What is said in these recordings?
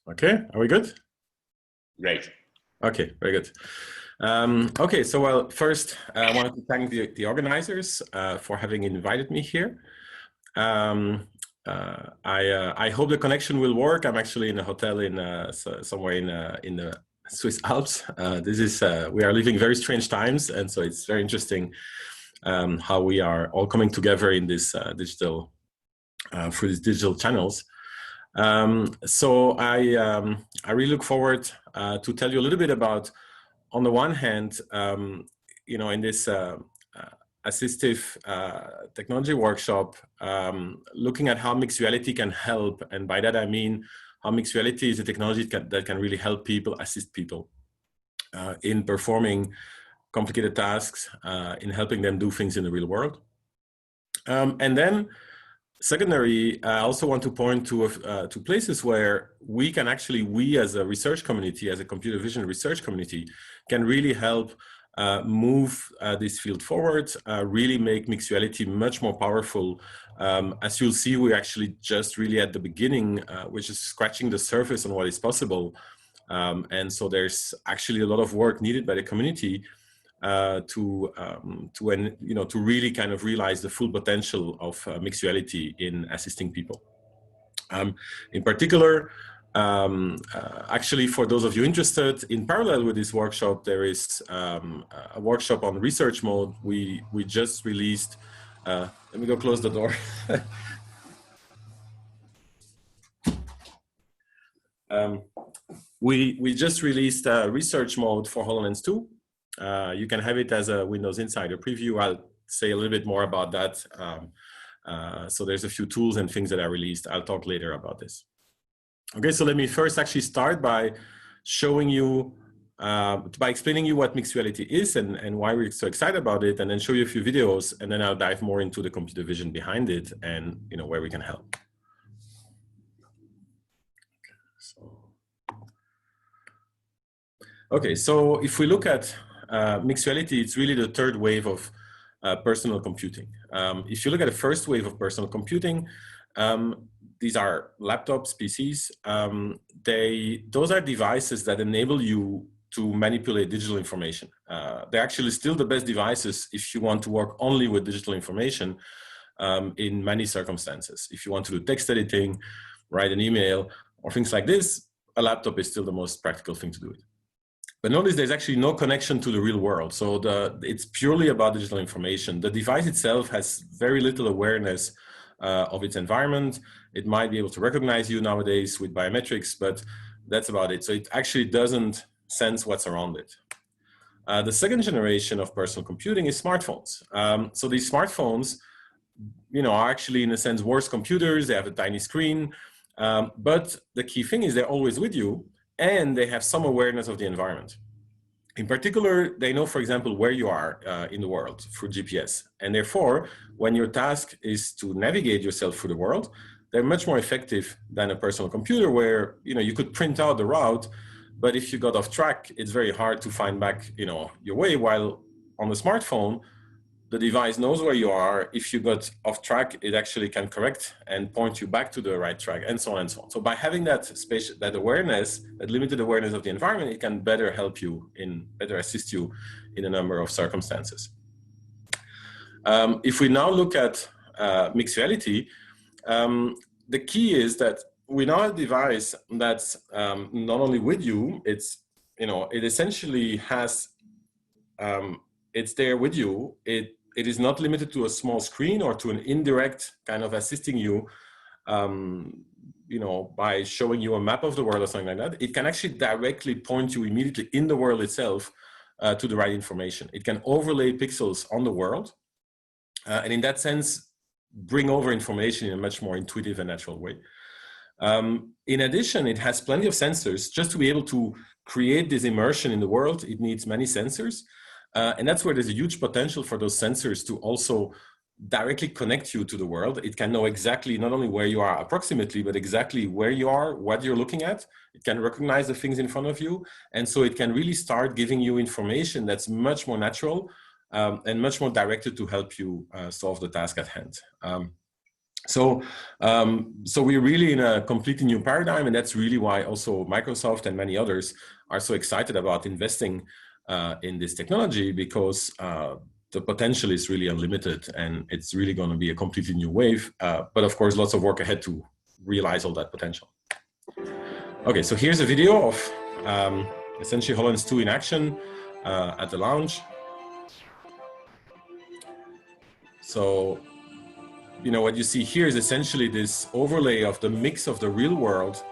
Okay, are we good? Great. Okay, very good. Okay, so well, first I wanted to thank the organizers for having invited me here. I hope the connection will work. I'm actually in a hotel in somewhere in the Swiss Alps. We are living very strange times, and so it's very interesting how we are all coming together in this digital through these digital channels. So I really look forward to tell you a little bit about, on the one hand, you know, in this assistive technology workshop, looking at how mixed reality can help, and by that I mean how mixed reality is a technology that can really help people, assist people in performing complicated tasks, in helping them do things in the real world. And then secondary, I also want to point to places where we can actually, we as a research community, as a computer vision research community, can really help move this field forward, really make mixed reality much more powerful. As you'll see, we're actually just really at the beginning, which is scratching the surface on what is possible. And so there's actually a lot of work needed by the community to really kind of realize the full potential of mixed reality in assisting people. In particular, actually, for those of you interested, in parallel with this workshop, there is a workshop on research mode. We just released. Let me go close the door. We just released research mode for HoloLens 2. You can have it as a Windows Insider preview. I'll say a little bit more about that. So there's a few tools and things that I released. I'll talk later about this. Okay, so let me first actually start by showing you, by explaining you what mixed reality is and why we're so excited about it, and then show you a few videos, and then I'll dive more into the computer vision behind it and where we can help. Okay, so if we look at mixed reality, it's really the third wave of personal computing. If you look at the first wave of personal computing, these are laptops, PCs. Those are devices that enable you to manipulate digital information. They're actually still the best devices if you want to work only with digital information in many circumstances. If you want to do text editing, write an email, or things like this, a laptop is still the most practical thing to do it. But notice there's actually no connection to the real world. So it's purely about digital information. The device itself has very little awareness of its environment. It might be able to recognize you nowadays with biometrics, but that's about it. So it actually doesn't sense what's around it. The second generation of personal computing is smartphones. So these smartphones, are actually in a sense worse computers. They have a tiny screen, but the key thing is they're always with you, and they have some awareness of the environment. In particular, they know, for example, where you are in the world through GPS. And therefore, when your task is to navigate yourself through the world, they're much more effective than a personal computer where, you could print out the route, but if you got off track, it's very hard to find back, your way, while on the smartphone, the device knows where you are. If you got off track, it actually can correct and point you back to the right track, and so on and so on. So by having that awareness, that limited awareness of the environment, it can better help you, better assist you in a number of circumstances. If we now look at mixed reality, the key is that we now have a device that's not only with you, it essentially has, it's there with you. It is not limited to a small screen or to an indirect kind of assisting you, by showing you a map of the world or something like that. It can actually directly point you immediately in the world itself to the right information. It can overlay pixels on the world, and in that sense, bring over information in a much more intuitive and natural way. In addition, it has plenty of sensors. Just to be able to create this immersion in the world, it needs many sensors. And that's where there's a huge potential for those sensors to also directly connect you to the world. It can know exactly not only where you are approximately, but exactly where you are, what you're looking at. It can recognize the things in front of you. And so it can really start giving you information that's much more natural and much more directed to help you solve the task at hand. So we're really in a completely new paradigm, and that's really why also Microsoft and many others are so excited about investing in this technology, because the potential is really unlimited, and it's really going to be a completely new wave. But of course, lots of work ahead to realize all that potential. Okay, so here's a video of essentially HoloLens 2 in action at the launch. So, you know, what you see here is essentially this overlay of the mix of the real world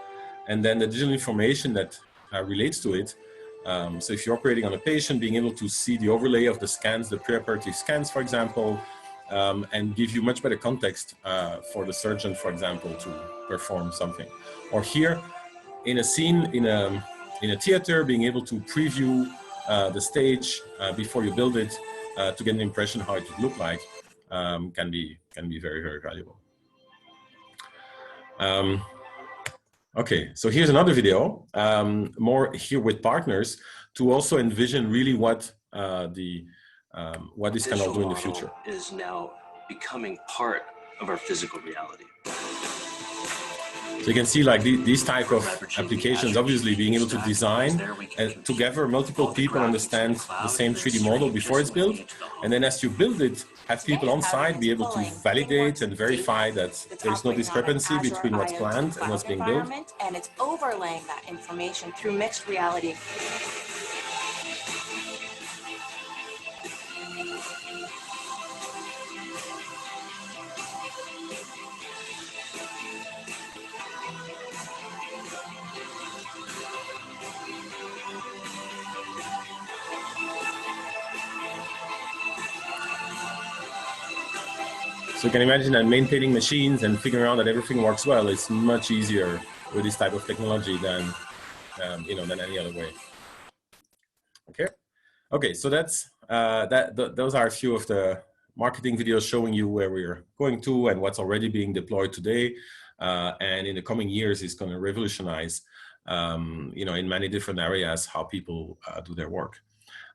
and then the digital information that relates to it. So if you're operating on a patient, being able to see the overlay of the scans, the preoperative scans, for example, and give you much better context for the surgeon, for example, to perform something. Or here, in a scene, in a theater, being able to preview the stage before you build it to get an impression how it would look like. Can be very, very valuable. Okay, so here's another video, more here with partners, to also envision really what this can all do in the future. Is now becoming part of our physical reality. So you can see like these type of applications, obviously being able to design and together multiple people understand the same 3D model before it's built. And then as you build it, have people on site be able to validate and verify that there's no discrepancy between what's planned and what's being built. And it's overlaying that information through mixed reality. So you can imagine that maintaining machines and figuring out that everything works well is much easier with this type of technology than than any other way. Okay. So that's those are a few of the marketing videos showing you where we're going to and what's already being deployed today, and in the coming years is going to revolutionize, in many different areas how people do their work.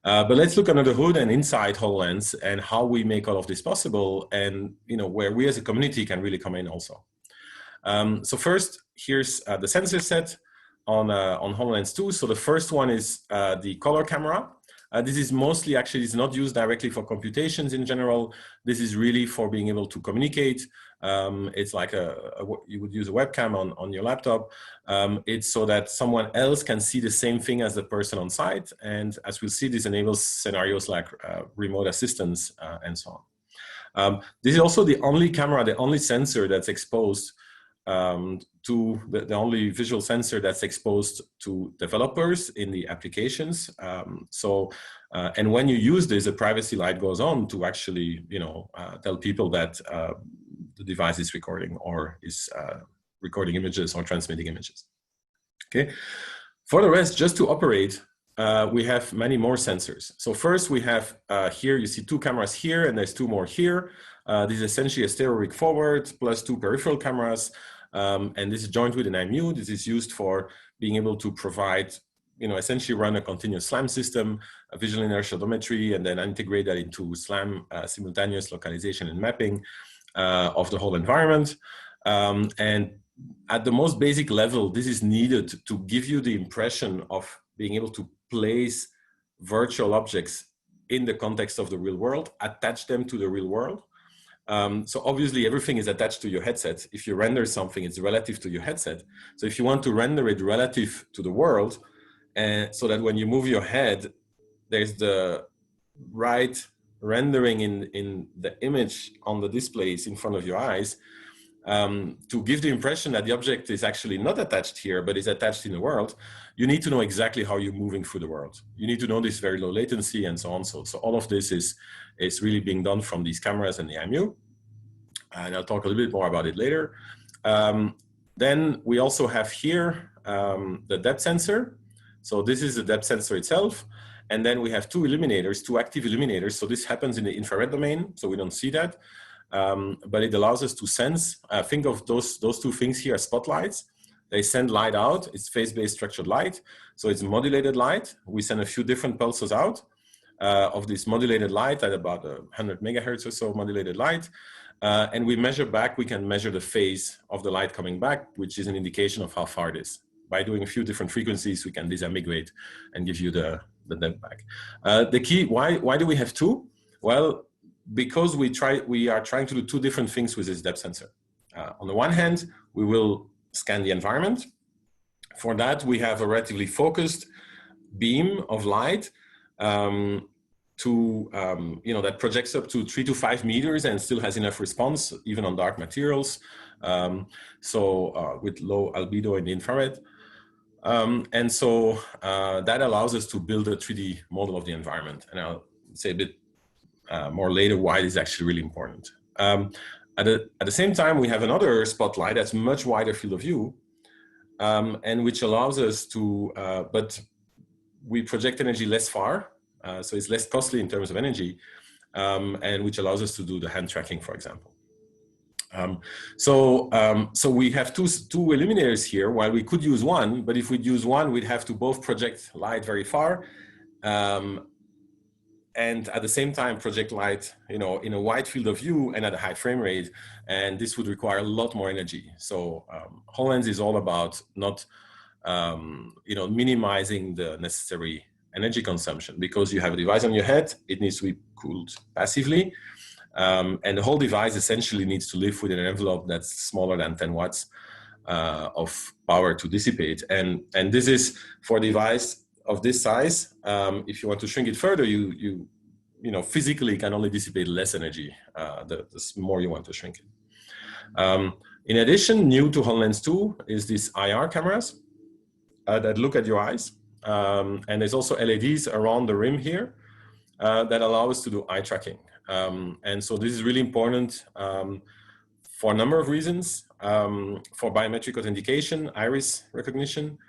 But let's look under the hood and inside HoloLens and how we make all of this possible, and where we as a community can really come in also. So first, here's the sensor set on HoloLens 2. So the first one is the color camera. This is mostly actually is not used directly for computations in general. This is really for being able to communicate. It's like you would use a webcam on your laptop. It's so that someone else can see the same thing as the person on site. And as we'll see, this enables scenarios like remote assistance and so on. This is also the only camera, the only sensor that's exposed to the only visual sensor that's exposed to developers in the applications. And when you use this, a privacy light goes on to actually, tell people that the device is recording or is recording images or transmitting images. Okay. For the rest, just to operate, we have many more sensors. So first we have here, you see two cameras here, and there's two more here. This is essentially a stereo rig forward plus two peripheral cameras. And this is joined with an IMU. This is used for being able to provide, essentially run a continuous SLAM system, a visual inertial odometry, and then integrate that into SLAM simultaneous localization and mapping of the whole environment. And at the most basic level, this is needed to give you the impression of being able to place virtual objects in the context of the real world, attach them to the real world. So obviously everything is attached to your headset. If you render something, it's relative to your headset. So if you want to render it relative to the world, so that when you move your head, there's the right rendering in the image on the displays in front of your eyes, to give the impression that the object is actually not attached here, but is attached in the world, you need to know exactly how you're moving through the world. You need to know this very low latency and so on. So all of this is really being done from these cameras and the IMU. And I'll talk a little bit more about it later. Then we also have here the depth sensor. So this is the depth sensor itself. And then we have two illuminators, two active illuminators. So this happens in the infrared domain, so we don't see that. But it allows us to sense, think of those two things here as spotlights. They send light out. It's phase-based structured light. So it's modulated light. We send a few different pulses out of this modulated light at about 100 megahertz or so modulated light. And we measure back, we can measure the phase of the light coming back, which is an indication of how far it is. By doing a few different frequencies, we can disambiguate and give you the depth back. The key, why do we have two? Well, because we are trying to do two different things with this depth sensor. On the one hand, we will scan the environment. For that, we have a relatively focused beam of light that projects up to 3 to 5 meters and still has enough response, even on dark materials. With low albedo in the infrared. That allows us to build a 3D model of the environment. And I'll say a bit more later why it is actually really important. At the same time, we have another spotlight that's much wider field of view, and which allows us to, but we project energy less far, so it's less costly in terms of energy, and which allows us to do the hand tracking, for example. So we have two illuminators here, while we could use one, but if we'd use one, we'd have to both project light very far, and at the same time project light, in a wide field of view and at a high frame rate, and this would require a lot more energy. So HoloLens is all about not, minimizing the necessary energy consumption, because you have a device on your head, it needs to be cooled passively, and the whole device essentially needs to live within an envelope that's smaller than 10 watts of power to dissipate, and this is for a device of this size. If you want to shrink it further, you physically can only dissipate less energy the more you want to shrink it. In addition, new to HoloLens 2 is these IR cameras that look at your eyes, and there's also LEDs around the rim here that allow us to do eye tracking. And so this is really important for a number of reasons. For biometric authentication, iris recognition,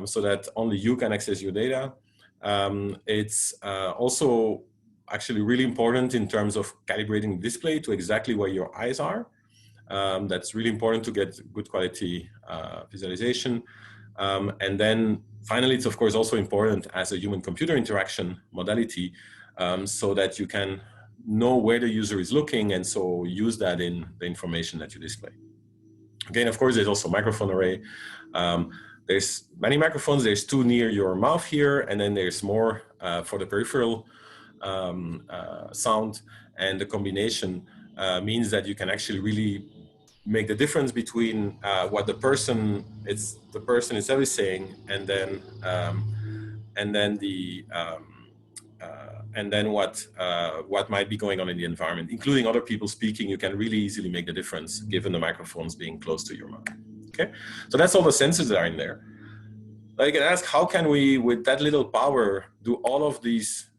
so that only you can access your data. It's also actually really important in terms of calibrating the display to exactly where your eyes are. That's really important to get good quality visualization. And then finally, it's of course also important as a human-computer interaction modality, so that you can know where the user is looking, and so use that in the information that you display. Again, of course, there's also microphone array. There's many microphones. There's two near your mouth here, and then there's more for the peripheral sound. And the combination means that you can actually really make the difference between what the person itself is saying, and then what might be going on in the environment, including other people speaking. You can really easily make the difference given the microphones being close to your mouth. Okay, so that's all the sensors that are in there. Now you can ask, how can we, with that little power, do all of these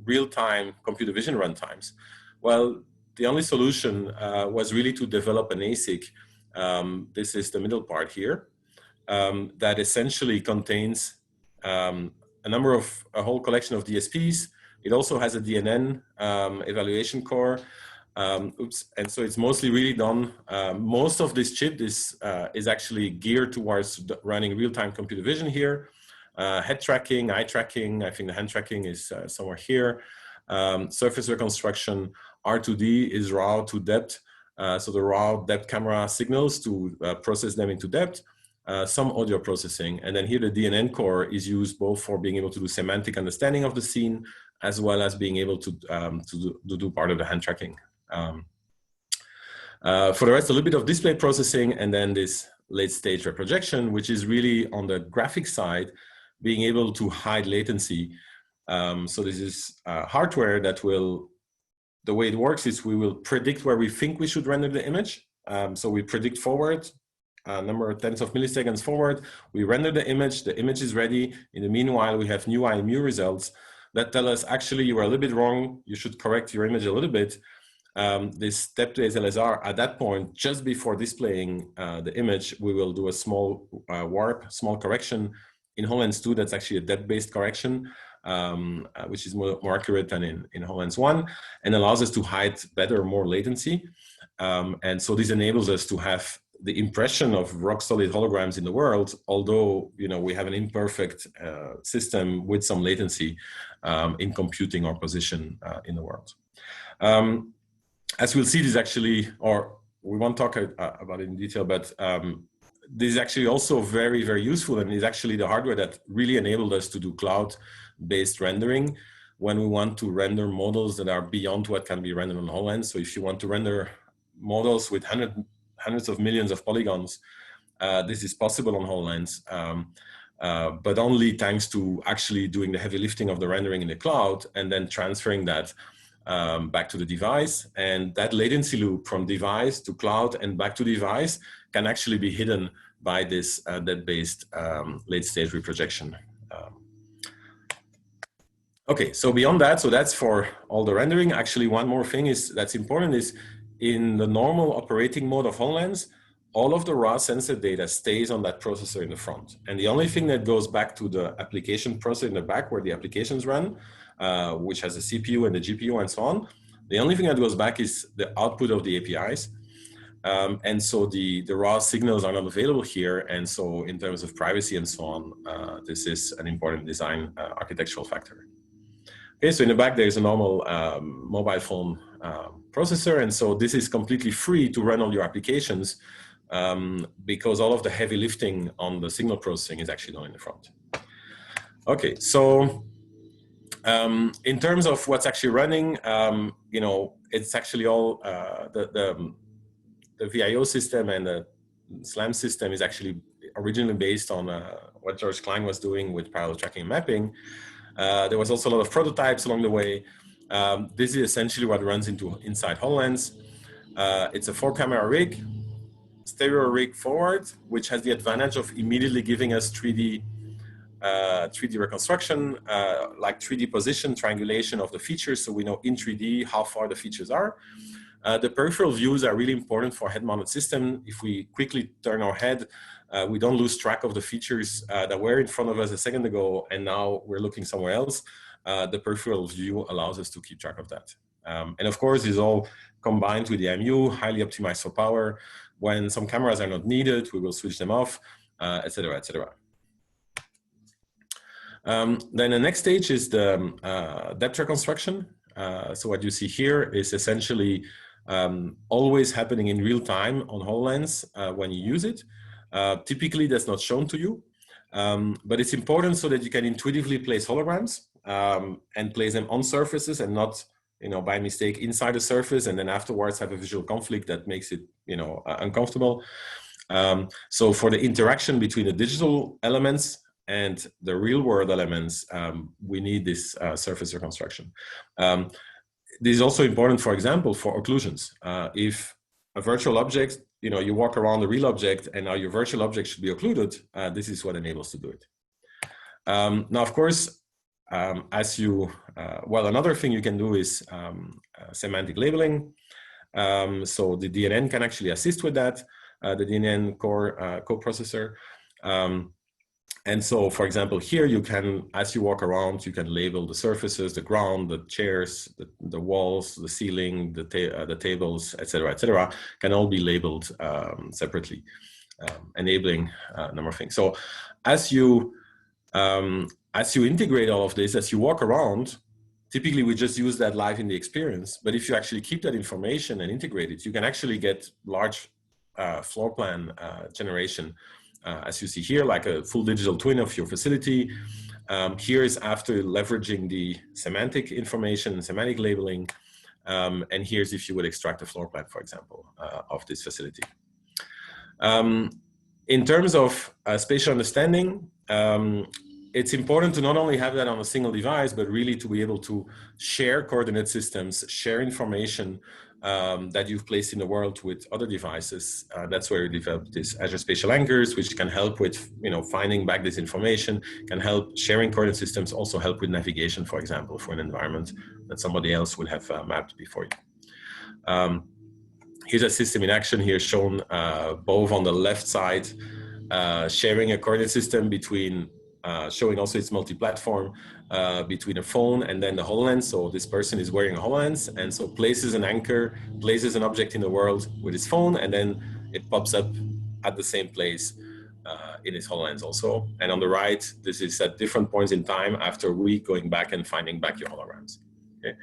real-time computer vision runtimes? Well, the only solution was really to develop an ASIC. This is the middle part here, that essentially contains a whole collection of DSPs. It also has a DNN evaluation core. And so it's mostly really done. Most of this chip is actually geared towards running real-time computer vision here. Head tracking, eye tracking, I think the hand tracking is somewhere here. Surface reconstruction, R2D is raw to depth. So the raw depth camera signals to process them into depth. Some audio processing. And then here the DNN core is used both for being able to do semantic understanding of the scene, as well as being able to do part of the hand tracking. For the rest, a little bit of display processing, and then this late stage reprojection, which is really on the graphic side, being able to hide latency. So this is hardware that will, the way it works is we will predict where we think we should render the image. So we predict forward, a number of tens of milliseconds forward. We render the image is ready. In the meanwhile, we have new IMU results that tell us, actually, you were a little bit wrong. You should correct your image a little bit. This step to SLSR, at that point, just before displaying the image, we will do a small warp, small correction. In HoloLens 2, that's actually a depth-based correction, which is more accurate than in HoloLens 1, and allows us to hide better, more latency. And so this enables us to have the impression of rock-solid holograms in the world, although we have an imperfect system with some latency in computing our position in the world. as we'll see, this actually, or we won't talk about it in detail, but this is actually also very, very useful, and is actually the hardware that really enabled us to do cloud-based rendering when we want to render models that are beyond what can be rendered on HoloLens. So if you want to render models with hundreds of millions of polygons, this is possible on HoloLens, but only thanks to actually doing the heavy lifting of the rendering in the cloud and then transferring that back to the device. And that latency loop from device to cloud and back to device can actually be hidden by this net-based late stage reprojection. Okay, so beyond that, so that's for all the rendering. Actually, one more thing that's important is in the normal operating mode of HoloLens, all of the raw sensor data stays on that processor in the front. And the only thing that goes back to the application processor in the back where the applications run, which has a CPU and the GPU and so on, the only thing that goes back is the output of the APIs. And so the raw signals are not available here. And so in terms of privacy and so on, this is an important design architectural factor. Okay, so in the back, there's a normal mobile phone processor. And so this is completely free to run all your applications because all of the heavy lifting on the signal processing is actually done in the front. Okay, so in terms of what's actually running, you know, it's actually all the VIO system and the SLAM system is actually originally based on what George Klein was doing with parallel tracking and mapping. There was also a lot of prototypes along the way. This is essentially what runs inside HoloLens. It's a 4-camera rig, stereo rig forward, which has the advantage of immediately giving us 3D reconstruction, like 3D position, triangulation of the features, so we know in 3D how far the features are. The peripheral views are really important for a head-mounted system. If we quickly turn our head, we don't lose track of the features that were in front of us a second ago, and now we're looking somewhere else. The peripheral view allows us to keep track of that. And of course, it's all combined with the MU, highly optimized for power. When some cameras are not needed, we will switch them off, et cetera, et cetera. Then the next stage is the depth reconstruction. So what you see here is essentially always happening in real time on HoloLens when you use it. Typically, that's not shown to you, but it's important so that you can intuitively place holograms and place them on surfaces and not, you know, by mistake inside the surface and then afterwards have a visual conflict that makes it, you know, uncomfortable. So for the interaction between the digital elements and the real world elements, we need this surface reconstruction. This is also important, for example, for occlusions. If a virtual object, you know, you walk around the real object and now your virtual object should be occluded, this is what enables to do it. Now, of course, well, another thing you can do is semantic labeling. So the DNN can actually assist with that, the DNN core coprocessor. And so, for example, here you can, as you walk around, you can label the surfaces, the ground, the chairs, the walls, the ceiling, the tables, et cetera, can all be labeled separately, enabling a number of things. So as you integrate all of this, as you walk around, typically we just use that live in the experience. But if you actually keep that information and integrate it, you can actually get large floor plan generation. As you see here, like a full digital twin of your facility. Here is after leveraging the semantic information, semantic labeling, and here's if you would extract a floor plan, for example, of this facility. In terms of spatial understanding, it's important to not only have that on a single device, but really to be able to share coordinate systems, share information that you've placed in the world with other devices. That's where we developed these Azure Spatial Anchors, which can help with, you know, finding back this information, can help sharing coordinate systems, also help with navigation, for example, for an environment that somebody else would have mapped before you. Here's a system in action here shown both on the left side, sharing a coordinate system between showing also its multi-platform between a phone and then the HoloLens. So this person is wearing a HoloLens and so places an anchor, places an object in the world with his phone, and then it pops up at the same place in his HoloLens also. And on the right, this is at different points in time after a week going back and finding back your holograms. Okay.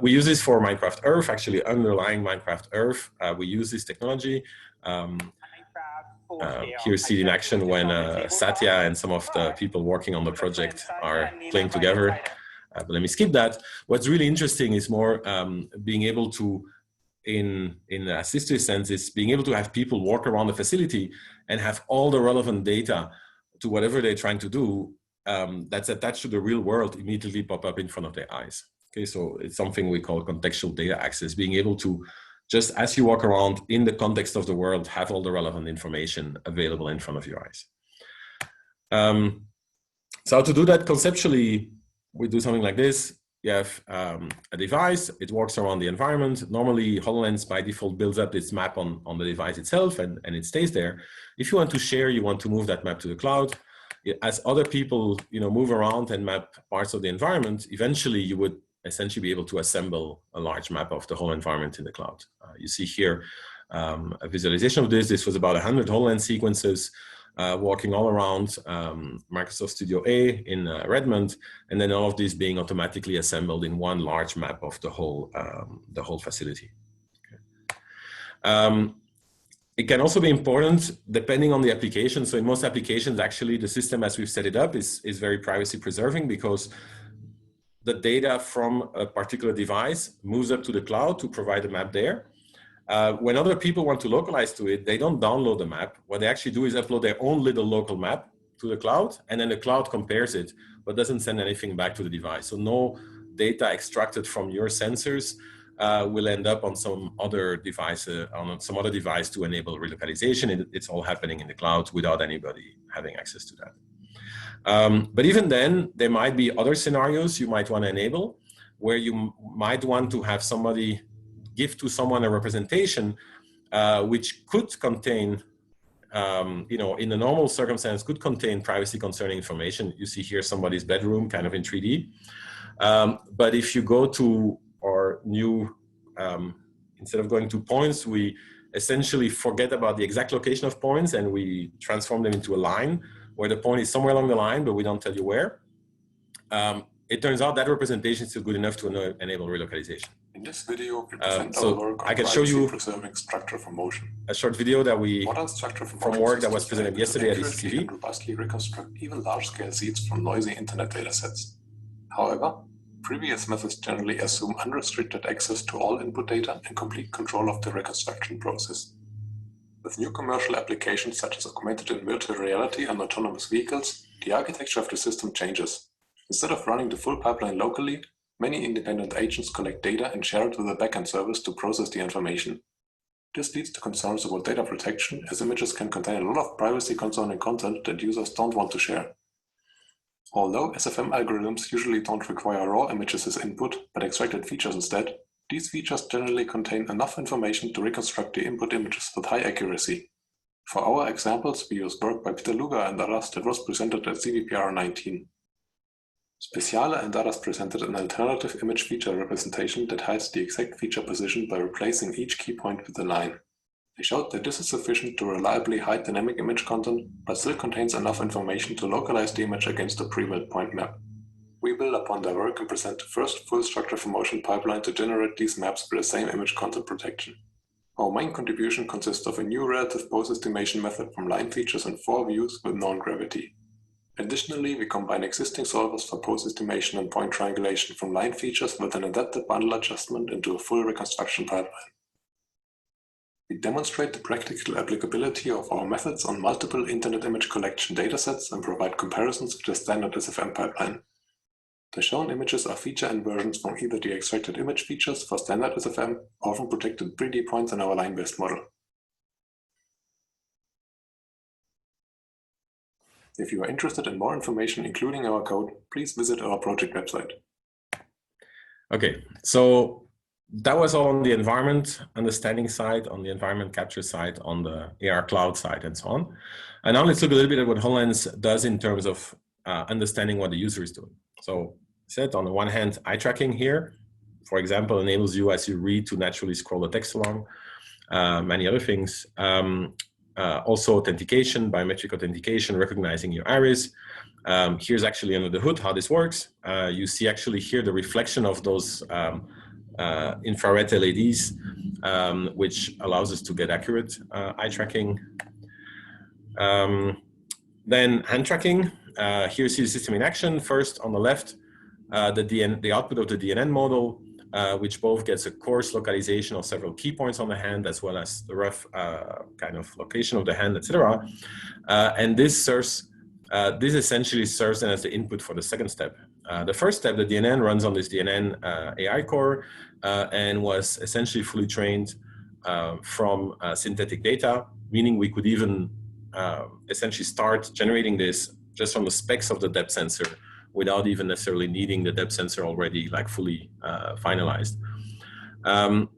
We use this for Minecraft Earth, actually underlying Minecraft Earth. We use this technology. Here you see it in action when Satya and some of the people working on the project are playing together. But let me skip that. What's really interesting is more being able to, in the assistive sense, is being able to have people walk around the facility and have all the relevant data to whatever they're trying to do that's attached to the real world immediately pop up in front of their eyes. Okay, so it's something we call contextual data access, being able to, just as you walk around in the context of the world, have all the relevant information available in front of your eyes. So to do that conceptually, we do something like this. You have a device, it walks around the environment. Normally, HoloLens by default builds up its map on the device itself, and it stays there. If you want to share, you want to move that map to the cloud. As other people move around and map parts of the environment, eventually you would essentially be able to assemble a large map of the whole environment in the cloud. You see here a visualization of this. This was about 100 HoloLens sequences walking all around Microsoft Studio A in Redmond, and then all of these being automatically assembled in one large map of the whole facility. Okay. It can also be important depending on the application. So in most applications, actually, the system as we've set it up is very privacy preserving, because the data from a particular device moves up to the cloud to provide a map there. When other people want to localize to it, they don't download the map. What they actually do is upload their own little local map to the cloud, and then the cloud compares it, but doesn't send anything back to the device. So no data extracted from your sensors will end up on some other device, to enable relocalization. It's all happening in the cloud without anybody having access to that. But even then, there might be other scenarios you might want to enable, where you might want to have somebody give to someone a representation which could contain, in the normal circumstance, could contain privacy concerning information. You see here somebody's bedroom kind of in 3D. But if you go to our new, instead of going to points, we essentially forget about the exact location of points and we transform them into a line where the point is somewhere along the line, but we don't tell you where. It turns out that representation is still good enough to enable relocalization. In this video, we present our work on I can show you preserving structure from motion. A short video that we from work that was presented yesterday at ACVR. And robustly reconstruct even large-scale seeds from noisy internet datasets. However, previous methods generally assume unrestricted access to all input data and complete control of the reconstruction process. With new commercial applications such as augmented and virtual reality and autonomous vehicles, the architecture of the system changes. Instead of running the full pipeline locally, many independent agents collect data and share it with a backend service to process the information. This leads to concerns about data protection, as images can contain a lot of privacy concerning content that users don't want to share. Although SFM algorithms usually don't require raw images as input, but extracted features instead, these features generally contain enough information to reconstruct the input images with high accuracy. For our examples, we use work by Peter Luger and others that was presented at CVPR 19. Speciale and others presented an alternative image feature representation that hides the exact feature position by replacing each key point with a line. They showed that this is sufficient to reliably hide dynamic image content, but still contains enough information to localize the image against a pre-built point map. We build upon their work and present the first full structure from motion pipeline to generate these maps with the same image content protection. Our main contribution consists of a new relative pose estimation method from line features and 4 views with known gravity. Additionally, we combine existing solvers for pose estimation and point triangulation from line features with an adapted bundle adjustment into a full reconstruction pipeline. We demonstrate the practical applicability of our methods on multiple internet image collection datasets and provide comparisons with the standard SFM pipeline. The shown images are feature inversions from either the extracted image features for standard SFM or from protected 3D points in our line-based model. If you are interested in more information, including our code, please visit our project website. Okay, so that was all on the environment understanding side, on the environment capture side, on the AR cloud side, and so on. And now let's look a little bit at what HoloLens does in terms of understanding what the user is doing. So said on the one hand, eye tracking here, for example, enables you as you read to naturally scroll the text along, many other things. also authentication, biometric authentication, recognizing your iris. Here's actually under the hood how this works. You see actually here the reflection of those infrared LEDs, which allows us to get accurate eye tracking. Then hand tracking. Here you see the system in action. First on the left, the output of the DNN model, which both gets a coarse localization of several key points on the hand, as well as the rough kind of location of the hand, etc. And this serves, this essentially serves then as the input for the second step. The first step, the DNN, runs on this DNN AI core and was essentially fully trained from synthetic data, meaning we could even essentially start generating this just from the specs of the depth sensor without even necessarily needing the depth sensor already like fully finalized. And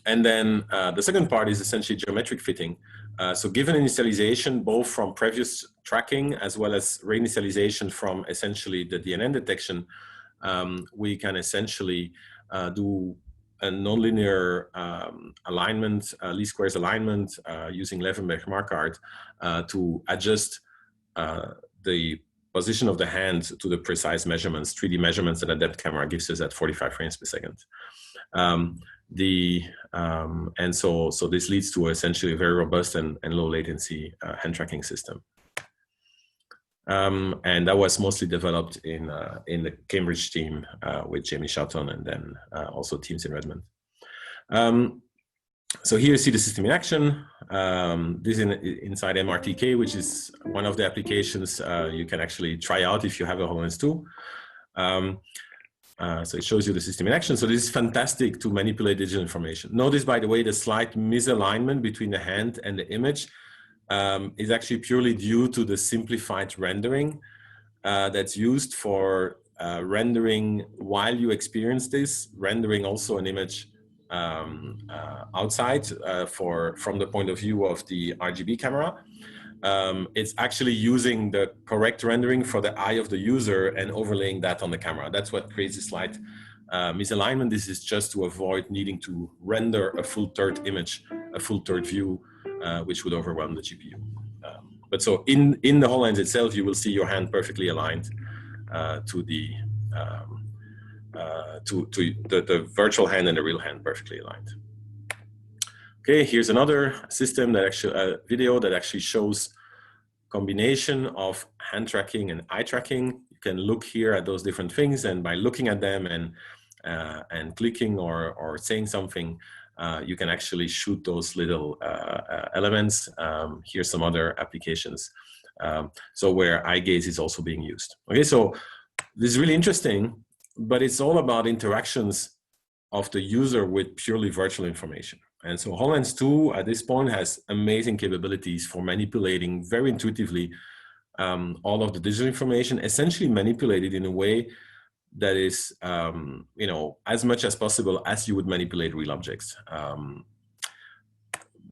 then the second part is essentially geometric fitting. So given initialization, both from previous tracking as well as reinitialization from essentially the DNN detection, we can essentially do a nonlinear alignment, least squares alignment using Levenberg Marquardt to adjust the position of the hand to the precise measurements, 3D measurements that a depth camera gives us at 45 frames per second. And so this leads to essentially a very robust and low latency hand tracking system. And that was mostly developed in the Cambridge team with Jamie Shelton and then also teams in Redmond. So here you see the system in action. This is inside MRTK, which is one of the applications you can actually try out if you have a HoloLens 2. So it shows you the system in action. So this is fantastic to manipulate digital information. Notice, by the way, the slight misalignment between the hand and the image is actually purely due to the simplified rendering that's used for rendering while you experience this, rendering also an image outside from the point of view of the RGB camera. It's actually using the correct rendering for the eye of the user and overlaying that on the camera. That's what creates a slight misalignment. This is just to avoid needing to render a full third image, a full third view, which would overwhelm the GPU. But so in the HoloLens itself, you will see your hand perfectly aligned to the the virtual hand and the real hand perfectly aligned. Okay, here's another system that actually video that actually shows combination of hand tracking and eye tracking. You can look here at those different things, and by looking at them and clicking or saying something, you can actually shoot those little elements. Here's some other applications. So where eye gaze is also being used. Okay, so this is really interesting, but it's all about interactions of the user with purely virtual information. And so HoloLens 2 at this point has amazing capabilities for manipulating very intuitively all of the digital information, essentially manipulated in a way that is, you know, as much as possible as you would manipulate real objects.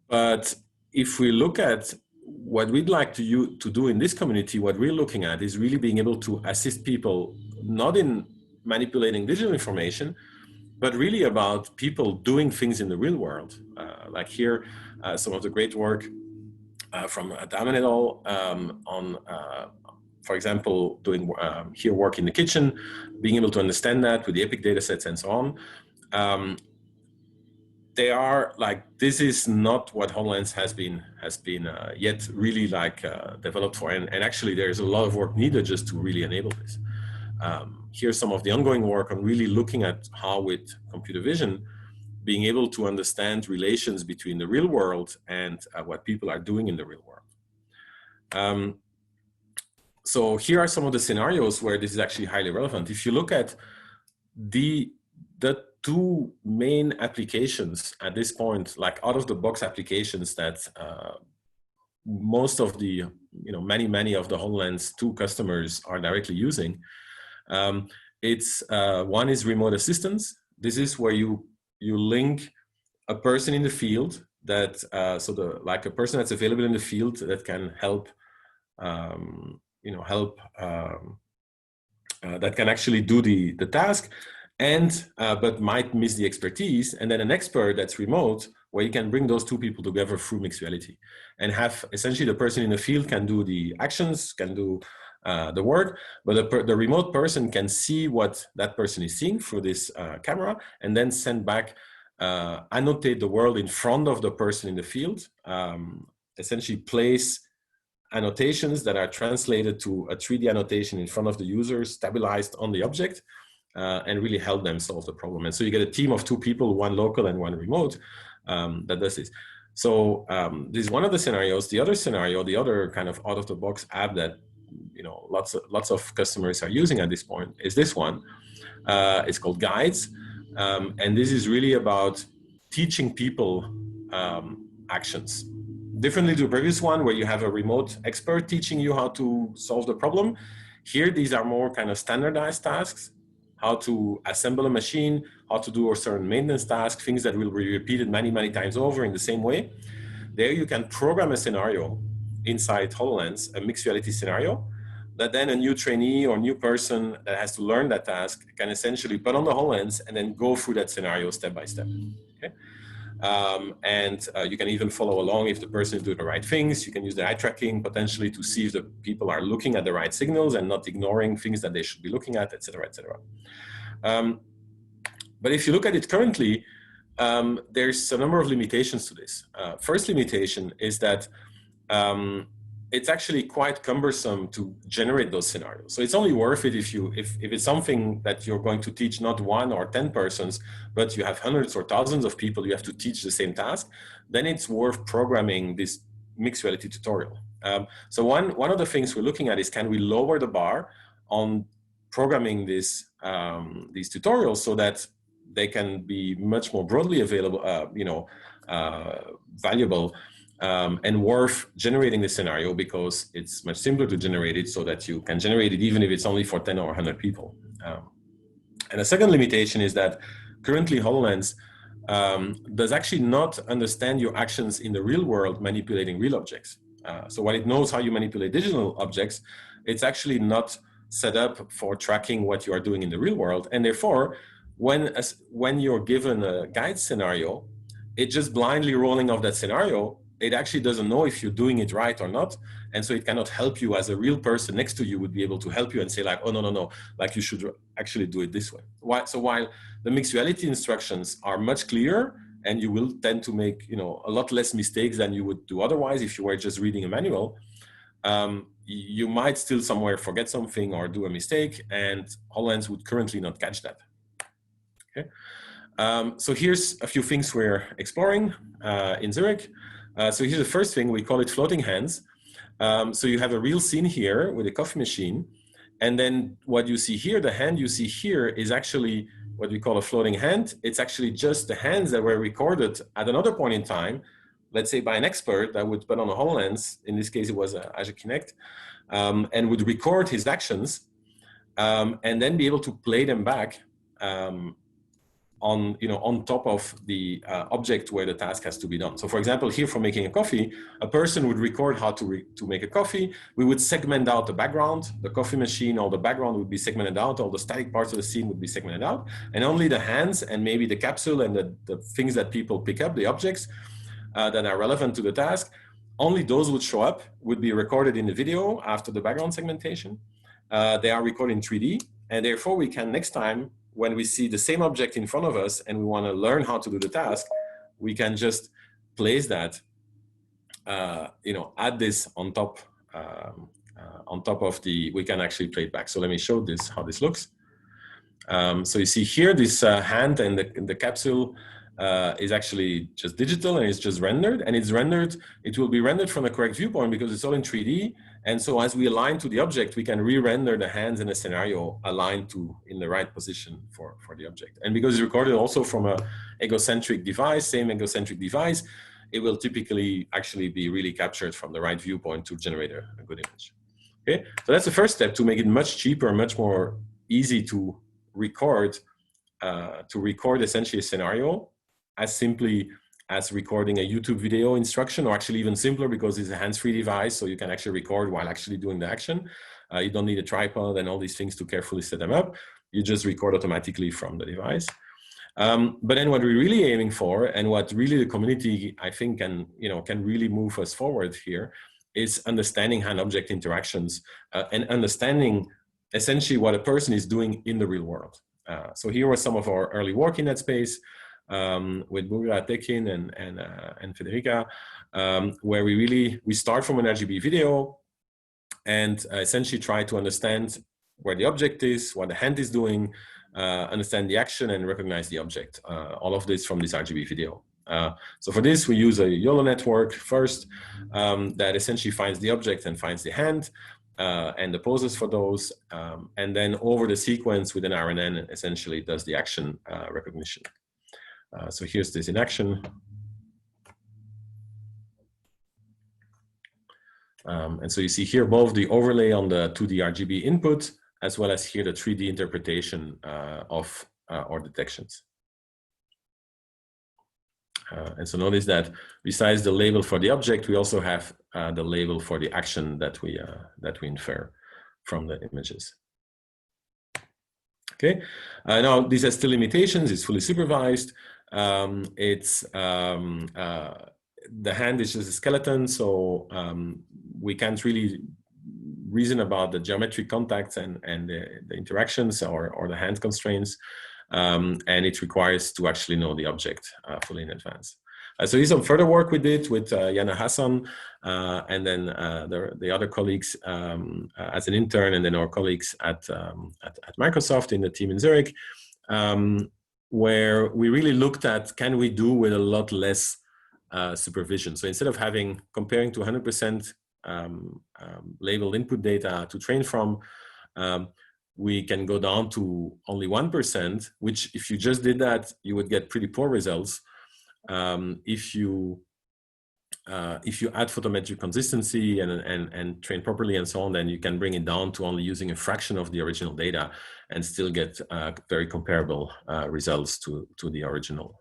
But if we look at what we'd like to do in this community, what we're looking at is really being able to assist people, not in manipulating digital information, but really about people doing things in the real world. Like here, some of the great work from Damen et al. On, for example, doing here work in the kitchen, being able to understand that with the EPIC data sets and so on. They are like, this is not what HoloLens has been yet really like developed for. And actually there's a lot of work needed just to really enable this. Here's some of the ongoing work on really looking at how with computer vision, being able to understand relations between the real world and what people are doing in the real world. So here are some of the scenarios where this is actually highly relevant. If you look at the two main applications at this point, like out of the box applications that most of the, you know, many of the HoloLens 2 customers are directly using. One is remote assistance. This is where you link a person in the field that, like a person that's available in the field that can help, you know, that can actually do the task, and but might miss the expertise, and then an expert that's remote where you can bring those two people together through mixed reality and have essentially the person in the field can do the actions, can do the work, but the remote person can see what that person is seeing through this camera and then send back, annotate the world in front of the person in the field, essentially place annotations that are translated to a 3D annotation in front of the user, stabilized on the object, and really help them solve the problem. And so you get a team of two people, one local and one remote, that does this. So this is one of the scenarios. The other scenario, the other kind of out-of-the-box app that lots of customers are using at this point is this one. It's called Guides, and this is really about teaching people actions. Differently to the previous one where you have a remote expert teaching you how to solve the problem. Here, these are more kind of standardized tasks, how to assemble a machine, how to do a certain maintenance task, things that will be repeated many, many times over in the same way. There you can program a scenario inside HoloLens, a mixed reality scenario, that then a new trainee or new person that has to learn that task can essentially put on the HoloLens and then go through that scenario step by step. Okay? You can even follow along if the person is doing the right things. You can use the eye tracking potentially to see if the people are looking at the right signals and not ignoring things that they should be looking at, etc., etc. But if you look at it currently, there's a number of limitations to this. First limitation is that it's actually quite cumbersome to generate those scenarios. So it's only worth it if it's something that you're going to teach not 1 or 10 persons, but you have hundreds or thousands of people you have to teach the same task, then it's worth programming this mixed reality tutorial. So one of the things we're looking at is, can we lower the bar on programming these tutorials so that they can be much more broadly available, valuable, and worth generating the scenario, because it's much simpler to generate it, so that you can generate it even if it's only for 10 or 100 people. And the second limitation is that currently HoloLens does actually not understand your actions in the real world manipulating real objects. So while it knows how you manipulate digital objects, it's actually not set up for tracking what you are doing in the real world. And therefore, when you're given a guide scenario, it just blindly rolling off that scenario. It actually doesn't know if you're doing it right or not. And so it cannot help you. As a real person next to you would be able to help you and say like, oh, no, like you should actually do it this way. So while the mixed reality instructions are much clearer, and you will tend to make a lot less mistakes than you would do otherwise if you were just reading a manual, you might still somewhere forget something or do a mistake, and HoloLens would currently not catch that. Okay. So here's a few things we're exploring in Zurich. So here's the first thing, we call it floating hands. So you have a real scene here with a coffee machine. And then what you see here, the hand you see here is actually what we call a floating hand. It's actually just the hands that were recorded at another point in time, let's say by an expert that would put on a HoloLens. In this case, it was Azure Kinect, and would record his actions and then be able to play them back on top of the object where the task has to be done. So for example, here for making a coffee, a person would record how to make a coffee. We would segment out the background, the coffee machine, all the background would be segmented out, all the static parts of the scene would be segmented out, and only the hands and maybe the capsule and the things that people pick up, the objects that are relevant to the task, only those would show up, would be recorded in the video after the background segmentation. They are recorded in 3D, and therefore we can next time, when we see the same object in front of us and we want to learn how to do the task, we can just place that, add this on top of we can actually play it back. So let me show this, how this looks. So you see here, this hand and the capsule is actually just digital, and it's just rendered, and it will be rendered from the correct viewpoint because it's all in 3D. And so as we align to the object, we can re-render the hands in a scenario aligned in the right position for the object. And because it's recorded also from a egocentric device, same egocentric device, it will typically actually be really captured from the right viewpoint to generate a good image. Okay, so that's the first step, to make it much cheaper, much more easy to record essentially a scenario as simply as recording a YouTube video instruction, or actually even simpler because it's a hands-free device, so you can actually record while actually doing the action. You don't need a tripod and all these things to carefully set them up. You just record automatically from the device. But then what we're really aiming for, and what really the community, I think, can really move us forward here, is understanding hand-object interactions and understanding essentially what a person is doing in the real world. So here was some of our early work in that space with Bugra, Tekin, and Federica, where we start from an RGB video and essentially try to understand where the object is, what the hand is doing, understand the action, and recognize the object. All of this from this RGB video. So for this, we use a YOLO network first that essentially finds the object and finds the hand and the poses for those, and then over the sequence with an RNN essentially does the action recognition. So here's this in action. And so you see here both the overlay on the 2D RGB input, as well as here the 3D interpretation of our detections. And so notice that besides the label for the object, we also have the label for the action that we infer from the images. Okay, now these are still limitations. It's fully supervised. The hand is just a skeleton, so we can't really reason about the geometric contacts and the interactions or the hand constraints, and it requires to actually know the object fully in advance. So here's some further work we did with Yana Hassan and then the other colleagues as an intern, and then our colleagues at Microsoft in the team in Zurich, where we really looked at, can we do with a lot less supervision? So instead of comparing to 100% labeled input data to train from, we can go down to only 1%, which if you just did that, you would get pretty poor results. If you add photometric consistency and train properly and so on, then you can bring it down to only using a fraction of the original data and still get very comparable results to the original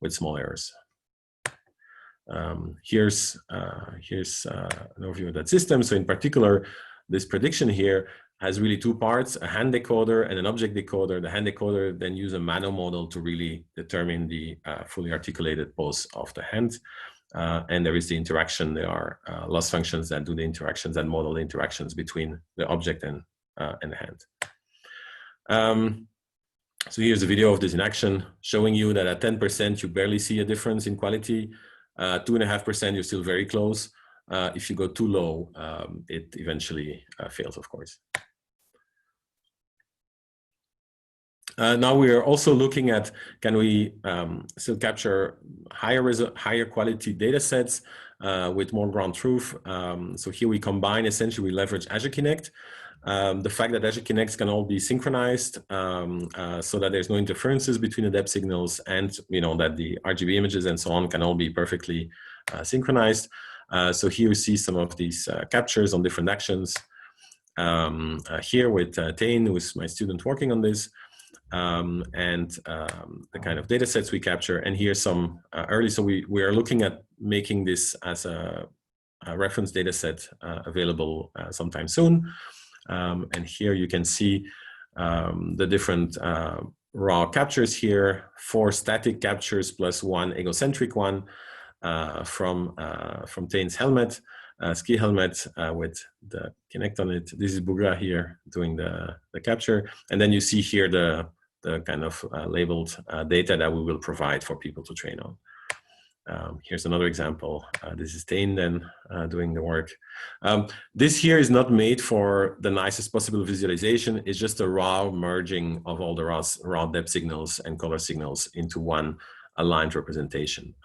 with small errors. Here's an overview of that system. So in particular, this prediction here has really two parts, a hand decoder and an object decoder. The hand decoder then uses a Mano model to really determine the fully articulated pose of the hand. And there is the interaction. There are loss functions that do the interactions and model the interactions between the object and the hand. So here's a video of this in action, showing you that at 10%, you barely see a difference in quality. 2.5%, you're still very close. If you go too low, it eventually fails, of course. Now we are also looking at, can we still capture higher quality data sets with more ground truth? So here we combine, essentially we leverage Azure Kinect. The fact that Azure Kinect can all be synchronized so that there's no interferences between the depth signals, and that the RGB images and so on can all be perfectly synchronized. So here you see some of these captures on different actions. Here with Tain, who is my student working on this, and the kind of data sets we capture. And here's some early, so we are looking at making this as a reference data set available sometime soon. And here you can see the different raw captures here, 4 static captures plus 1 egocentric one from Tain's helmet, ski helmet with the Kinect on it. This is Bugra here doing the capture. And then you see here the kind of labeled data that we will provide for people to train on. Here's another example. This is Tain then doing the work. This here is not made for the nicest possible visualization. It's just a raw merging of all the raw depth signals and color signals into one aligned representation.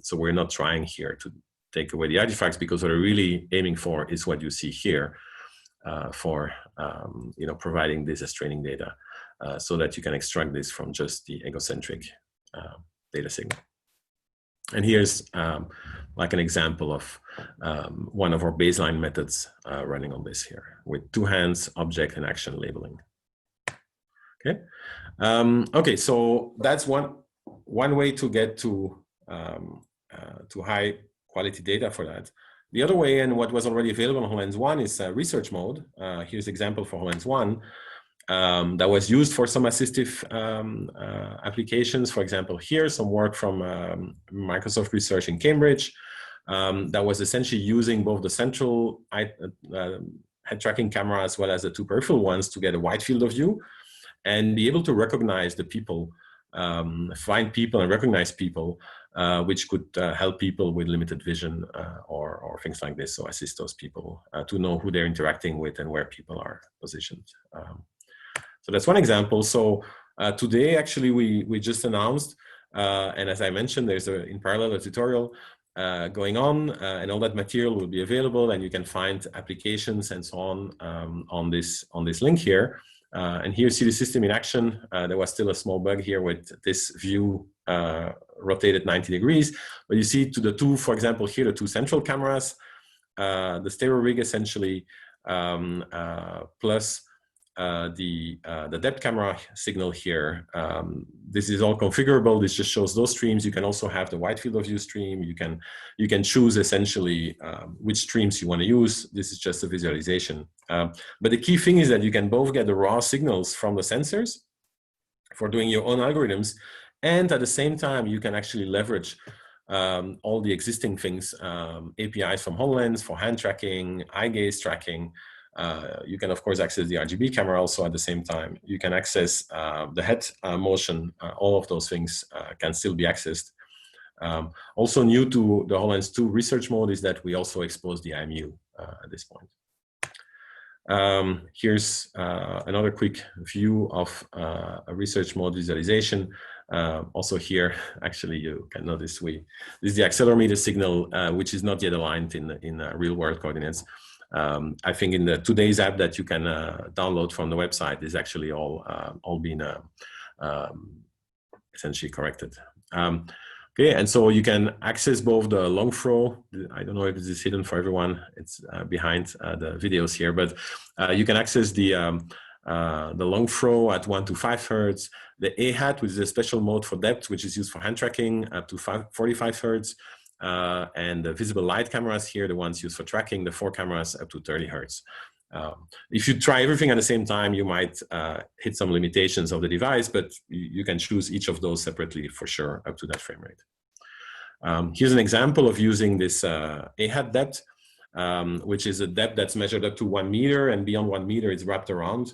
So we're not trying here to take away the artifacts, because what we're really aiming for is what you see here for providing this as training data so that you can extract this from just the egocentric data signal. And here's like an example of one of our baseline methods running on this here with 2 hands, object, and action labeling. Okay. Okay, so that's one way to get to high quality data for that. The other way, and what was already available on HoloLens 1, is research mode. Here's an example for HoloLens 1. that was used for some assistive applications. For example, here, some work from Microsoft Research in Cambridge that was essentially using both the central head tracking camera as well as the two peripheral ones to get a wide field of view and be able to recognize the people, find people and recognize people, which could help people with limited vision or things like this. So assist those people to know who they're interacting with and where people are positioned. So that's one example. So today, actually, we just announced, and as I mentioned, there's in parallel a tutorial going on, and all that material will be available, and you can find applications and so on this link here. And here you see the system in action. There was still a small bug here with this view rotated 90 degrees, but you see to the two, for example, here the two central cameras, the stereo rig essentially, plus the depth camera signal here. This is all configurable. This just shows those streams. You can also have the wide field of view stream. You can choose essentially which streams you want to use. This is just a visualization. But the key thing is that you can both get the raw signals from the sensors for doing your own algorithms, and at the same time you can actually leverage all the existing things, APIs from HoloLens for hand tracking, eye gaze tracking. You can, of course, access the RGB camera also at the same time. You can access the head motion. All of those things can still be accessed. Also new to the HoloLens 2 research mode is that we also expose the IMU at this point. Here's another quick view of a research mode visualization. Also here, actually, you can notice this is the accelerometer signal, which is not yet aligned in real world coordinates. I think in the today's app that you can download from the website is actually all been essentially corrected. Okay, and so you can access both the long throw. I don't know if this is hidden for everyone. It's behind the videos here, but you can access the long throw at 1 to 5 hertz, the AHAT, which is a special mode for depth, which is used for hand tracking, up to 45 hertz. And the visible light cameras here, the ones used for tracking, the 4 cameras up to 30 hertz. If you try everything at the same time, you might hit some limitations of the device, but you can choose each of those separately for sure up to that frame rate. Here's an example of using this AHAT depth, which is a depth that's measured up to 1 meter, and beyond 1 meter it's wrapped around.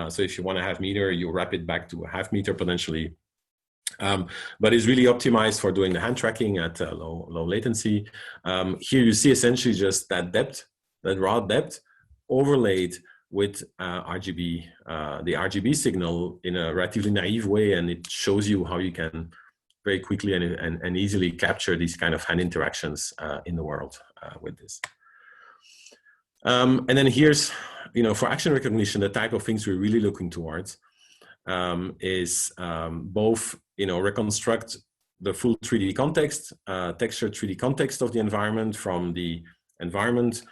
So if you want a half meter, you wrap it back to a half meter potentially. But it's really optimized for doing the hand tracking at low latency. Here you see essentially just that depth, that raw depth, overlaid with RGB, the RGB signal in a relatively naive way, and it shows you how you can very quickly and easily capture these kind of hand interactions in the world with this. And then here's, for action recognition, the type of things we're really looking towards is both, reconstruct the full 3D context, texture 3D context of the environment from the environment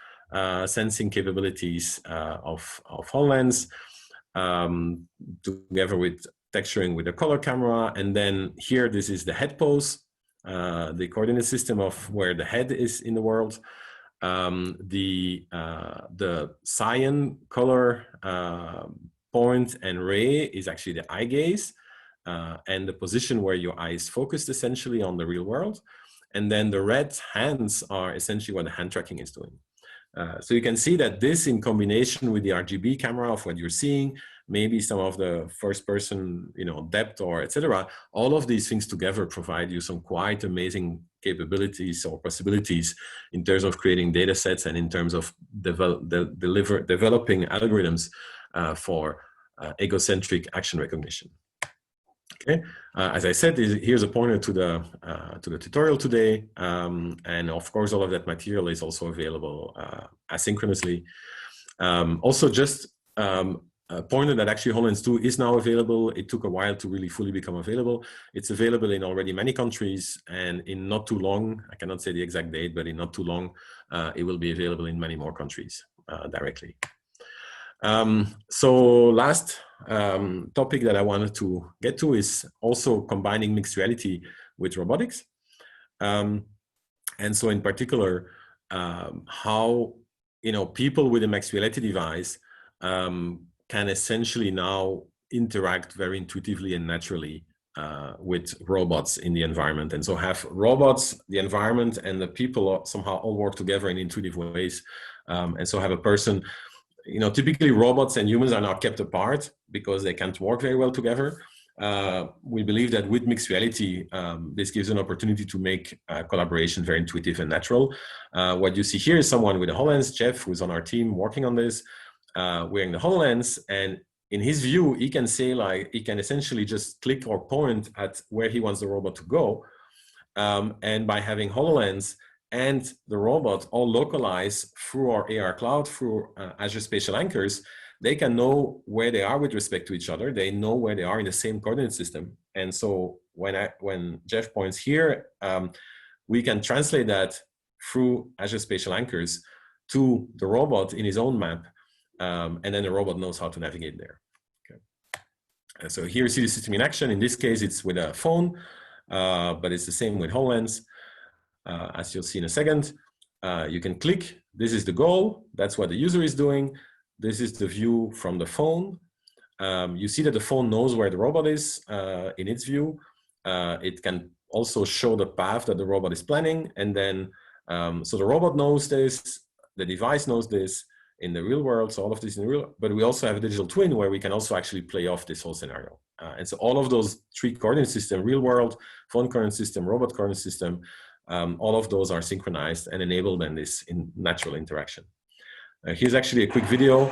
sensing capabilities of HoloLens, together with texturing with the color camera. And then here, this is the head pose, the coordinate system of where the head is in the world. The cyan color point and ray is actually the eye gaze, and the position where your eye is focused essentially on the real world. And then the red hands are essentially what the hand tracking is doing. So you can see that this, in combination with the RGB camera of what you're seeing, maybe some of the first person, depth or etc., all of these things together provide you some quite amazing capabilities or possibilities in terms of creating data sets and in terms of developing algorithms for egocentric action recognition. Okay, as I said, here's a pointer to the tutorial today, and of course all of that material is also available asynchronously. Also, just a pointer that actually HoloLens 2 is now available. It took a while to really fully become available. It's available in already many countries, and in not too long, I cannot say the exact date, but in not too long, it will be available in many more countries directly. So last topic that I wanted to get to is also combining mixed reality with robotics. And so in particular, how, people with a mixed reality device can essentially now interact very intuitively and naturally with robots in the environment. And so have robots, the environment, and the people somehow all work together in intuitive ways. And so have a person, you know, typically robots and humans are now kept apart because they can't work very well together. We believe that with mixed reality, this gives an opportunity to make collaboration very intuitive and natural. What you see here is someone with a HoloLens, Jeff, who's on our team working on this, wearing the HoloLens, and in his view, he can say, like, he can essentially just click or point at where he wants the robot to go. And by having HoloLens and the robot all localized through our AR cloud, through Azure Spatial Anchors, they can know where they are with respect to each other. They know where they are in the same coordinate system. And so when Jeff points here, we can translate that through Azure Spatial Anchors to the robot in his own map. And then the robot knows how to navigate there. Okay. And so here you see the system in action. In this case, it's with a phone, but it's the same with HoloLens. As you'll see in a second, you can click. This is the goal. That's what the user is doing. This is the view from the phone. You see that the phone knows where the robot is in its view. It can also show the path that the robot is planning. And then, so the robot knows this, the device knows this in the real world. So all of this in the real, but we also have a digital twin where we can also actually play off this whole scenario. And so all of those three coordinate system, real world, phone coordinate system, robot coordinate system, all of those are synchronized and enable then this in natural interaction. Here's actually a quick video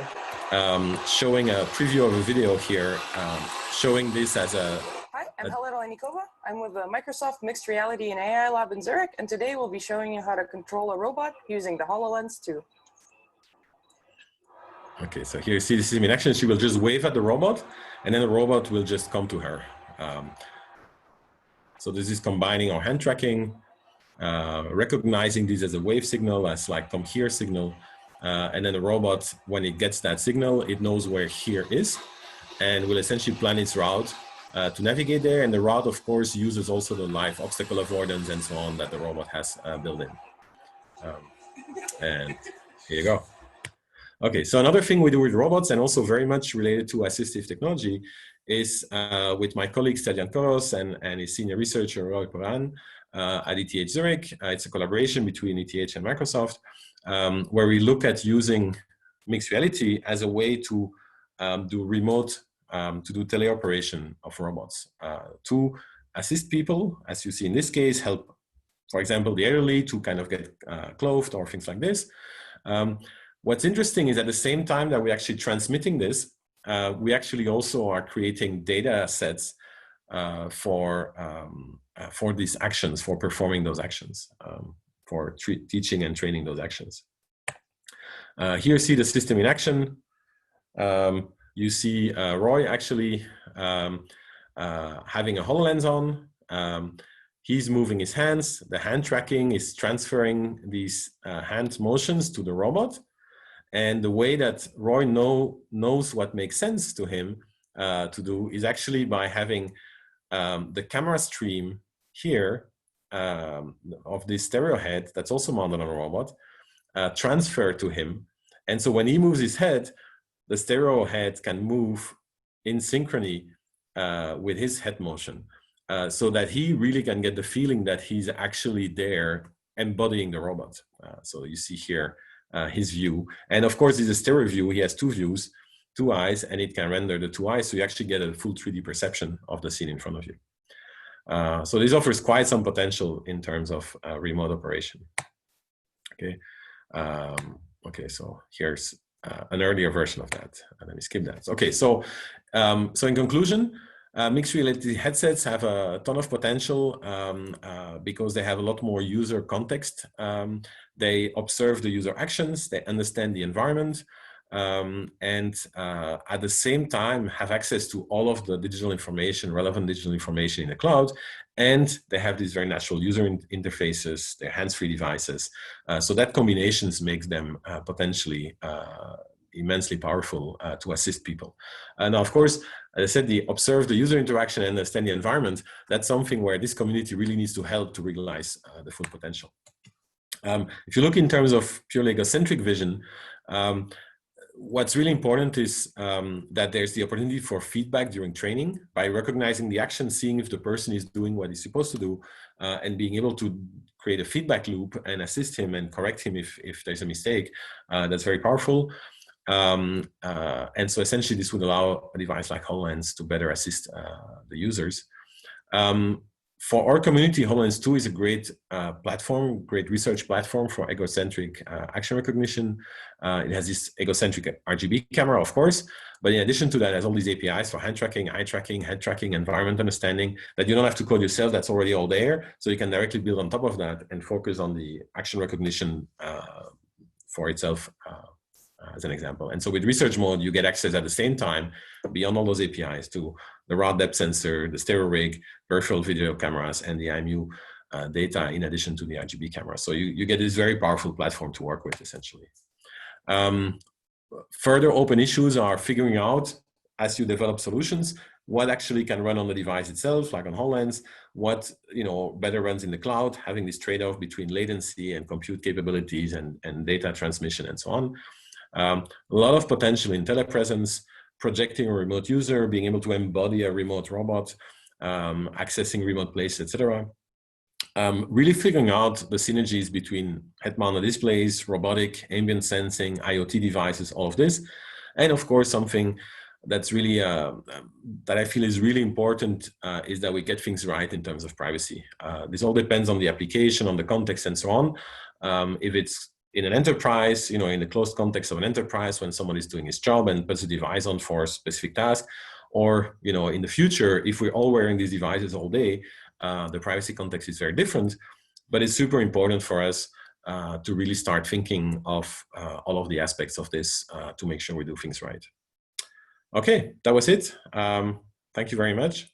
showing a preview of a video here, showing this as a... Hi, I'm Helena Lenikova. I'm with the Microsoft Mixed Reality and AI Lab in Zurich, and today we'll be showing you how to control a robot using the HoloLens 2. Okay, so here you see the system in action. She will just wave at the robot, and then the robot will just come to her. So this is combining our hand tracking, recognizing this as a wave signal, as like come here signal, and then the robot, when it gets that signal, it knows where here is, and will essentially plan its route to navigate there. And the route, of course, uses also the live obstacle avoidance and so on that the robot has built in. And here you go. Okay, so another thing we do with robots, and also very much related to assistive technology, is with my colleague Stelian Koros and his senior researcher Roy Poran at ETH Zurich. It's a collaboration between ETH and Microsoft, where we look at using mixed reality as a way to do remote, to do teleoperation of robots, to assist people, as you see in this case, help, for example, the elderly to kind of get clothed or things like this. What's interesting is at the same time that we're actually transmitting this, we actually also are creating data sets for these actions, for performing those actions, for teaching and training those actions. Here you see the system in action. You see Roy actually having a HoloLens on. He's moving his hands. The hand tracking is transferring these hand motions to the robot. And the way that Roy knows what makes sense to him to do is actually by having the camera stream here of this stereo head that's also mounted on a robot transfer to him. And so when he moves his head, the stereo head can move in synchrony with his head motion so that he really can get the feeling that he's actually there embodying the robot. So you see here his view. And of course, it's a stereo view. He has two views, two eyes, and it can render the two eyes. So you actually get a full 3D perception of the scene in front of you. So this offers quite some potential in terms of remote operation. Okay. Okay, so here's an earlier version of that. Let me skip that. Okay, so so in conclusion, mixed reality headsets have a ton of potential because they have a lot more user context. They observe the user actions, they understand the environment, and at the same time have access to all of the digital information, relevant digital information in the cloud, and they have these very natural user interfaces, they're hands-free devices. So that combinations makes them potentially immensely powerful to assist people. And of course, as I said, observe the user interaction and understand the environment. That's something where this community really needs to help to realize the full potential. If you look in terms of purely egocentric vision, what's really important is that there's the opportunity for feedback during training by recognizing the action, seeing if the person is doing what he's supposed to do, and being able to create a feedback loop and assist him and correct him if there's a mistake. That's very powerful. And so essentially this would allow a device like HoloLens to better assist the users. For our community, HoloLens 2 is a great platform, great research platform for egocentric action recognition. It has this egocentric RGB camera, of course, but in addition to that, it has all these APIs for hand tracking, eye tracking, head tracking, environment understanding that you don't have to code yourself. That's already all there. So you can directly build on top of that and focus on the action recognition for itself, as an example. And so with research mode, you get access at the same time, beyond all those APIs, to the raw depth sensor, the stereo rig, peripheral video cameras, and the IMU data in addition to the RGB camera. So you get this very powerful platform to work with, essentially. Further open issues are figuring out, as you develop solutions, what actually can run on the device itself, like on HoloLens, what better runs in the cloud, having this trade-off between latency and compute capabilities and data transmission and so on. A lot of potential in telepresence, projecting a remote user, being able to embody a remote robot, accessing remote places, etc. Really figuring out the synergies between head-mounted displays, robotic, ambient sensing, IoT devices, all of this. And of course, something that's really, that I feel is really important is that we get things right in terms of privacy. This all depends on the application, on the context, and so on. If it's in an enterprise, in the closed context of an enterprise, when someone is doing his job and puts a device on for a specific task, or in the future, if we're all wearing these devices all day, the privacy context is very different. But it's super important for us to really start thinking of all of the aspects of this to make sure we do things right. Okay, that was it. Thank you very much.